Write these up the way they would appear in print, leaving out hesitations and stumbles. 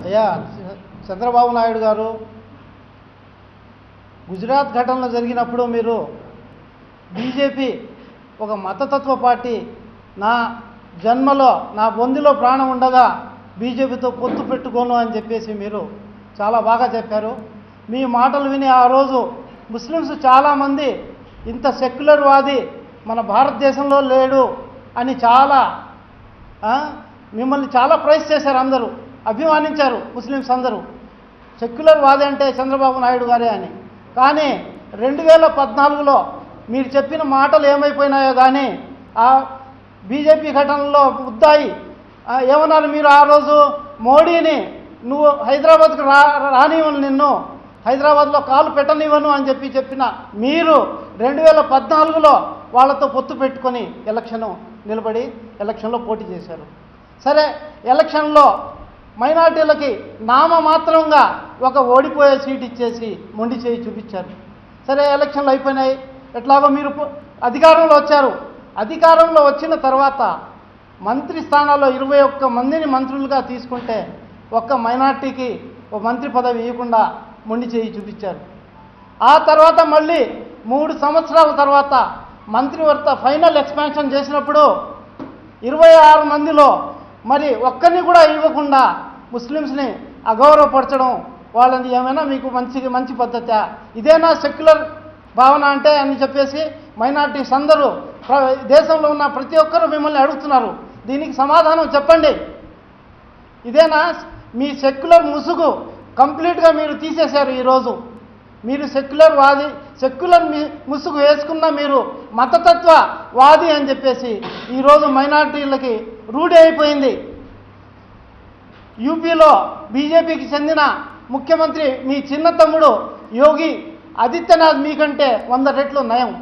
అయ్యా చంద్రబాబు నాయుడు గారు గుజరాత్ ఘటనలో జరిగినప్పుడు మీరు బీజేపీ ఒక మతతత్వ పార్టీ, నా జన్మలో నా బొందిలో ప్రాణం ఉండగా బీజేపీతో పొత్తు పెట్టుకోను అని చెప్పేసి మీరు చాలా బాగా చెప్పారు. మీ మాటలు విని ఆ రోజు ముస్లిమ్స్ చాలామంది ఇంత సెక్యులర్ వాది మన భారతదేశంలో లేడు అని చాలా మిమ్మల్ని చాలా ప్రైజ్ చేశారు, అందరూ అభిమానించారు ముస్లిమ్స్ అందరూ. సెక్యులర్ వాది అంటే చంద్రబాబు నాయుడు గారే అని. కానీ 2014లో మీరు చెప్పిన మాటలు ఏమైపోయినాయో కానీ ఆ బీజేపీ ఘటనలో ముద్దాయి ఏమన్నారు మీరు ఆ రోజు? మోడీని నువ్వు హైదరాబాద్కు రానివ్వను, నిన్ను హైదరాబాద్లో కాలు పెట్టనివ్వను అని చెప్పిన మీరు 2014లో వాళ్ళతో పొత్తు పెట్టుకొని నిలబడి ఎలక్షన్లో పోటీ చేశారు. సరే, ఎలక్షన్లో మైనార్టీలకి నామమాత్రంగా ఒక ఓడిపోయే సీట్ ఇచ్చేసి మొండి చేయి చూపించారు. సరే, ఎలక్షన్లు అయిపోయినాయి, ఎట్లాగో మీరు అధికారంలో వచ్చారు. అధికారంలో వచ్చిన తర్వాత మంత్రి స్థానాల్లో 21 మందిని మంత్రులుగా తీసుకుంటే ఒక్క మైనార్టీకి ఒక మంత్రి పదవి ఇవ్వకుండా మొండి చేయి చూపించారు. ఆ తర్వాత మళ్ళీ 3 సంవత్సరాల తర్వాత మంత్రివర్గ ఫైనల్ ఎక్స్పాన్షన్ చేసినప్పుడు 26 మందిలో మరి ఒక్కరిని కూడా ఇవ్వకుండా ముస్లిమ్స్ని అగౌరవపరచడం, వాళ్ళని ఏమైనా మీకు మంచి పద్ధతి, ఇదేనా సెక్యులర్ భావన అంటే అని చెప్పేసి మైనార్టీస్ అందరూ దేశంలో ఉన్న ప్రతి ఒక్కరూ మిమ్మల్ని అడుగుతున్నారు. దీనికి సమాధానం చెప్పండి. ఇదేనా మీ సెక్యులర్ ముసుగు? కంప్లీట్గా మీరు తీసేశారు. ఈరోజు మీరు సెక్యులర్ ముసుగు వేసుకున్న మీరు మతతత్వ వాది అని చెప్పేసి ఈరోజు మైనార్టీలకి రూఢి అయిపోయింది. యూపీలో బీజేపీకి చెందిన ముఖ్యమంత్రి మీ చిన్న తమ్ముడు యోగి ఆదిత్యనాథ్ మీకంటే 100 రెట్లు నయం.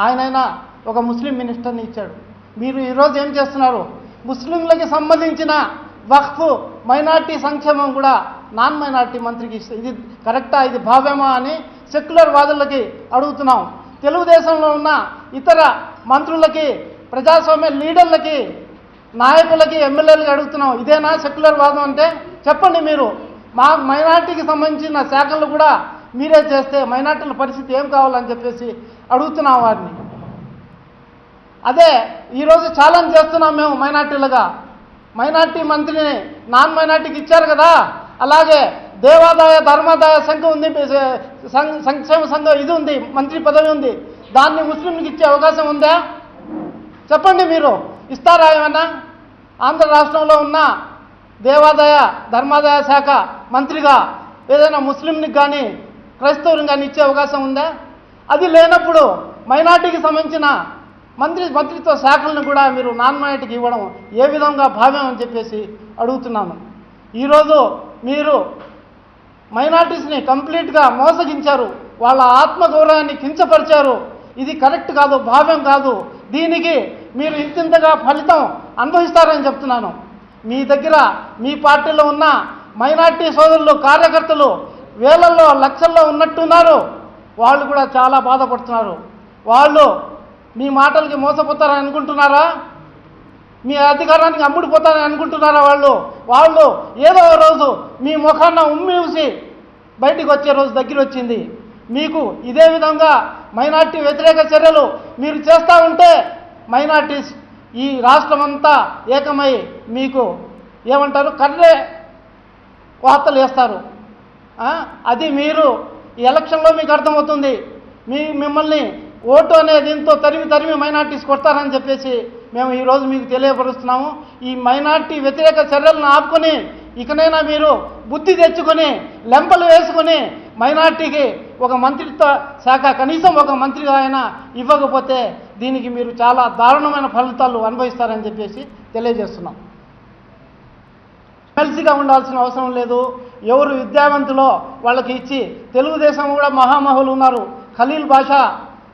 ఆయనైనా ఒక ముస్లిం మినిస్టర్ని ఇచ్చాడు. మీరు ఈరోజు ఏం చేస్తున్నారు? ముస్లింలకి సంబంధించిన వక్ఫ్, మైనార్టీ సంక్షేమం కూడా నాన్ మైనార్టీ మంత్రికి ఇస్తే ఇది కరెక్టా, ఇది భావ్యమా అని సెక్యులర్ వాదులకి అడుగుతున్నాం. తెలుగుదేశంలో ఉన్న ఇతర మంత్రులకి, ప్రజాస్వామ్య లీడర్లకి, నాయకులకి, ఎమ్మెల్యేలకి అడుగుతున్నాం. ఇదేనా సెక్యులర్ వాదం అంటే? చెప్పండి. మీరు మా మైనార్టీకి సంబంధించిన శాఖలు కూడా మీరే చేస్తే మైనార్టీల పరిస్థితి ఏం కావాలని చెప్పేసి అడుగుతున్నాం వారిని. అదే ఈరోజు ఛాలెంజ్ చేస్తున్నాం మేము మైనార్టీలుగా. మైనార్టీ మంత్రిని నాన్ మైనార్టీకి ఇచ్చారు కదా, అలాగే దేవాదాయ ధర్మాదాయ సంఘం ఉంది, సంక్షేమ సంఘం ఇది ఉంది, మంత్రి పదవి ఉంది, దాన్ని ముస్లింలకు ఇచ్చే అవకాశం ఉందా? చెప్పండి. మీరు ఇస్తారా ఏమన్నా? ఆంధ్ర రాష్ట్రంలో ఉన్న దేవాదాయ ధర్మాదాయ శాఖ మంత్రిగా ఏదైనా ముస్లింనికి కానీ క్రైస్తవులకు కానీ ఇచ్చే అవకాశం ఉందా? అది లేనప్పుడు మైనార్టీకి సంబంధించిన మంత్రిత్వ శాఖలను కూడా మీరు నాన్ మైనార్టీకి ఇవ్వడం ఏ విధంగా భావ్యం అని చెప్పేసి అడుగుతున్నాను. ఈరోజు మీరు మైనార్టీస్ని కంప్లీట్గా మోసగించారు, వాళ్ళ ఆత్మగౌరవాన్ని కించపరిచారు. ఇది కరెక్ట్ కాదు, భావ్యం కాదు. దీనికి మీరు ఇంతగా ఫలితం అనుభవిస్తారని చెప్తున్నాను. మీ దగ్గర మీ పార్టీలో ఉన్న మైనార్టీ సోదరులు, కార్యకర్తలు వేలల్లో లక్షల్లో ఉన్నట్టున్నారు. వాళ్ళు కూడా చాలా బాధపడుతున్నారు. వాళ్ళు మీ మాటలకి మోసపోతారని అనుకుంటున్నారా? మీ అధికారానికి అమ్ముడిపోతారని అనుకుంటున్నారా? వాళ్ళు ఏదో రోజు మీ ముఖాన్న ఉమ్మూసి బయటికి వచ్చే రోజు దగ్గర వచ్చింది. మీకు ఇదే విధంగా మైనార్టీ వ్యతిరేక చర్యలు మీరు చేస్తూ ఉంటే మైనార్టీస్ ఈ రాష్ట్రమంతా ఏకమై మీకు ఏమంటారు, కర్రే వార్తలు వేస్తారు. అది మీరు ఈ ఎలక్షన్లో మీకు అర్థమవుతుంది. మిమ్మల్ని ఓటు అనే దీంతో తరిమి మైనార్టీస్ కొడతారని చెప్పేసి మేము ఈరోజు మీకు తెలియపరుస్తున్నాము. ఈ మైనార్టీ వ్యతిరేక చర్యలను ఆపుకొని ఇకనైనా మీరు బుద్ధి తెచ్చుకొని లెంపలు వేసుకొని మైనార్టీకి ఒక మంత్రిత్వ శాఖ కనీసం ఒక మంత్రిగా అయినా ఇవ్వకపోతే దీనికి మీరు చాలా దారుణమైన ఫలితాలు అనుభవిస్తారని చెప్పేసి తెలియజేస్తున్నాం. ఎమ్మెల్సీగా ఉండాల్సిన అవసరం లేదు. ఎవరు విద్యావంతులో వాళ్ళకి ఇచ్చి, తెలుగుదేశం కూడా మహామహులు ఉన్నారు. ఖలీల్ బాషా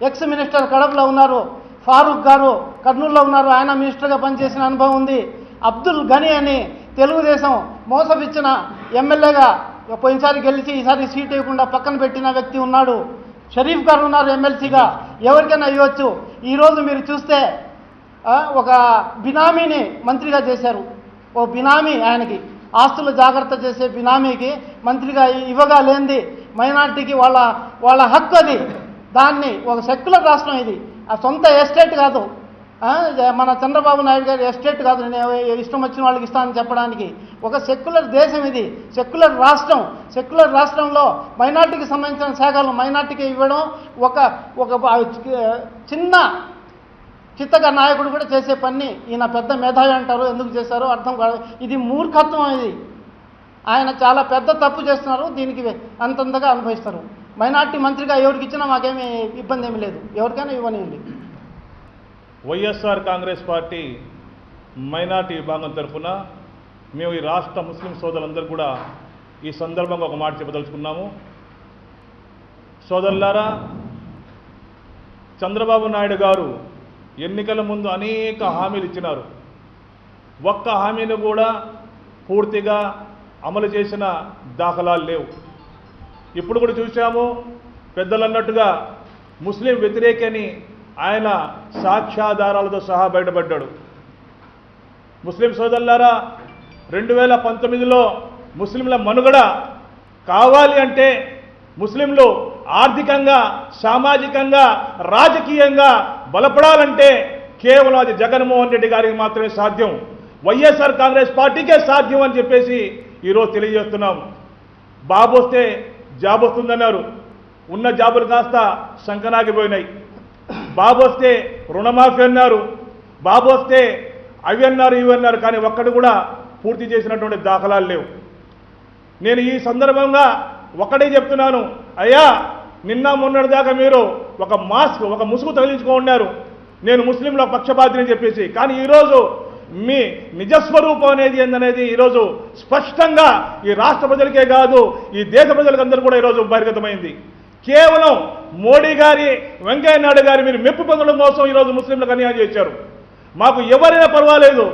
ఎక్స్ మినిస్టర్ కడపలో ఉన్నారు. ఫారూక్ గారు కర్నూలులో ఉన్నారు, ఆయన మినిస్టర్గా పనిచేసిన అనుభవం ఉంది. అబ్దుల్ గనీ అని తెలుగుదేశం మోసపిచ్చిన ఎమ్మెల్యేగా పోయినసారి గెలిచి ఈసారి సీట్ ఇవ్వకుండా పక్కన పెట్టిన వ్యక్తి ఉన్నాడు. షరీఫ్ గారు ఉన్నారు ఎమ్మెల్సీగా, ఎవరికైనా ఇవ్వచ్చు. ఈరోజు మీరు చూస్తే ఒక బినామీని మంత్రిగా చేశారు. ఓ బినామీ ఆయనకి ఆస్తులు జాగ్రత్త చేసే బినామీకి మంత్రిగా ఇవ్వగా లేనిది మైనార్టీకి వాళ్ళ హక్కు అది. దాన్ని ఒక సెక్యులర్ రాష్ట్రం ఇది, ఆ సొంత ఎస్టేట్ కాదు. మన చంద్రబాబు నాయుడు గారి ఎస్టేట్ కాదు, నేను ఇష్టం వచ్చిన వాళ్ళకి ఇస్తానని చెప్పడానికి. ఒక సెక్యులర్ దేశం ఇది, సెక్యులర్ రాష్ట్రం. సెక్యులర్ రాష్ట్రంలో మైనార్టీకి సంబంధించిన శాఖలు మైనార్టీకి ఇవ్వడం ఒక చిన్న చిత్తగా నాయకుడు కూడా చేసే పని. ఈయన పెద్ద మేధావి అంటారు, ఎందుకు చేశారో అర్థం కాదు. ఇది మూర్ఖత్వం. ఇది ఆయన చాలా పెద్ద తప్పు చేస్తున్నారు, దీనికి అంతంతగా అనుభవిస్తారు. మైనార్టీ మంత్రిగా ఎవరికి ఇచ్చినా మాకేమీ ఇబ్బంది ఏమీ లేదు, ఎవరికైనా ఇవ్వనివ్వండి. వైఎస్ఆర్ కాంగ్రెస్ పార్టీ మైనార్టీ విభాగం తరఫున మేము ఈ రాష్ట్ర ముస్లిం సోదరులందరూ కూడా ఈ సందర్భంగా ఒక మాట చెప్పదలుచుకున్నాము. సోదరులారా, చంద్రబాబు నాయుడు గారు ఎన్నికల ముందు అనేక హామీలు ఇచ్చినారు. ఒక్క హామీని కూడా పూర్తిగా అమలు చేసిన దాఖలాలు లేవు. ఇప్పుడు కూడా చూసాము, పెద్దలు అన్నట్టుగా ముస్లిం వ్యతిరేకి అని ఆయన సాక్ష్యాధారాలతో సహా బయటపడ్డాడు. ముస్లిం సోదరులారా, 2019లో ముస్లింల మనుగడ కావాలి అంటే, ముస్లింలు ఆర్థికంగా, సామాజికంగా, రాజకీయంగా బలపడాలంటే కేవలం అది జగన్మోహన్ రెడ్డి గారికి మాత్రమే సాధ్యం, వైఎస్ఆర్ కాంగ్రెస్ పార్టీకే సాధ్యం అని చెప్పేసి ఈరోజు తెలియజేస్తున్నాం. బాబు వస్తే జాబ్ వస్తుందన్నారు, ఉన్న జాబులు కాస్త సంకనాగిపోయినాయి. బాబు వస్తే రుణమాఫీ అన్నారు, బాబు వస్తే అవి అన్నారు, ఇవి అన్నారు, కానీ ఒక్కడు కూడా పూర్తి చేసినటువంటి దాఖలాలు లేవు. నేను ఈ సందర్భంగా ఒక్కడే చెప్తున్నాను, అయ్యా నిన్న మొన్నటి దాకా మీరు ఒక ముసుగు తగిలించుకున్నారు, నేను ముస్లింల పక్షపాతిని చెప్పేసి. కానీ ఈరోజు మీ నిజస్వరూపం అనేది ఏందనేది ఈరోజు స్పష్టంగా ఈ రాష్ట్ర ప్రజలకే కాదు, ఈ దేశ ప్రజలకందరూ కూడా ఈరోజు బహిర్గతమైంది. కేవలం మోడీ గారి, వెంకయ్య నాయుడు గారి మీరు మెప్పు పొందడం కోసం ఈరోజు ముస్లింలకు అన్యాయం చేశారు. మాకు ఎవరైనా పర్వాలేదు,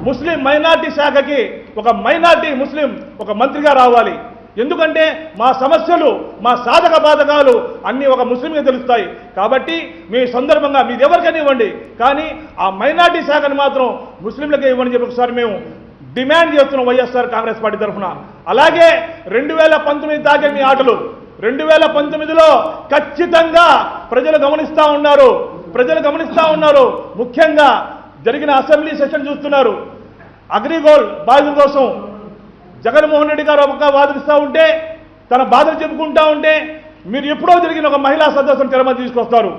ముస్లిం మైనార్టీ శాఖకి ఒక మైనార్టీ ముస్లిం ఒక మంత్రిగా రావాలి. ఎందుకంటే మా సమస్యలు, మా సాధక బాధకాలు అన్నీ ఒక ముస్లింకే తెలుస్తాయి. కాబట్టి మీ సందర్భంగా మీది ఎవరికైనా ఇవ్వండి, కానీ ఆ మైనార్టీ శాఖను మాత్రం ముస్లింలకే ఇవ్వని చెప్పి ఒకసారి మేము డిమాండ్ చేస్తున్నాం వైఎస్ఆర్ కాంగ్రెస్ పార్టీ తరఫున. అలాగే 2019 దాకా మీ ఆటలు, 2019లో ఖచ్చితంగా ప్రజలు గమనిస్తూ ఉన్నారు. ముఖ్యంగా జరిగిన అసెంబ్లీ సెషన్ చూస్తున్నారు. అగ్రిగోల్డ్ బాధితుల కోసం జగన్మోహన్ రెడ్డి గారు ఒక వాదిస్తూ ఉంటే, తన బాధలు చెప్పుకుంటూ ఉంటే, మీరు ఎప్పుడో జరిగిన ఒక మహిళా సదస్సును తెరమని తీసుకొస్తారు.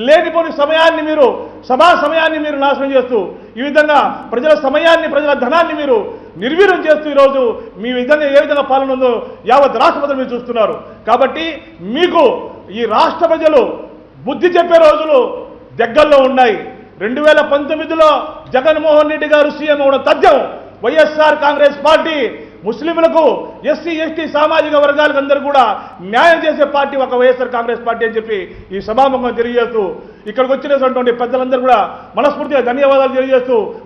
లేనిపోని సమయాన్ని మీరు, సభా సమయాన్ని మీరు నాశనం చేస్తూ, ఈ విధంగా ప్రజల సమయాన్ని, ప్రజల ధనాన్ని మీరు నిర్వీర్యం చేస్తూ ఈరోజు మీ విధంగా ఏ విధంగా పాలన ఉందో యావత్ రాష్ట్ర ప్రజలు మీరు చూస్తున్నారు. కాబట్టి మీకు ఈ రాష్ట్ర ప్రజలు బుద్ధి చెప్పే రోజులు దగ్గరలో ఉన్నాయి. 2019లో జగన్మోహన్ రెడ్డి గారు సీఎం అవడం తథ్యం. వైఎస్ఆర్ కాంగ్రెస్ పార్టీ ముస్లింలకు, ఎస్సీ ఎస్టీ సామాజిక వర్గాలకు అందరూ కూడా న్యాయం చేసే పార్టీ ఒక వైఎస్ఆర్ కాంగ్రెస్ పార్టీ అని చెప్పి ఈ సభాముఖం తెలియజేస్తూ, ఇక్కడికి వచ్చినటువంటి పెద్దలందరూ కూడా మనస్ఫూర్తిగా ధన్యవాదాలు తెలియజేస్తూ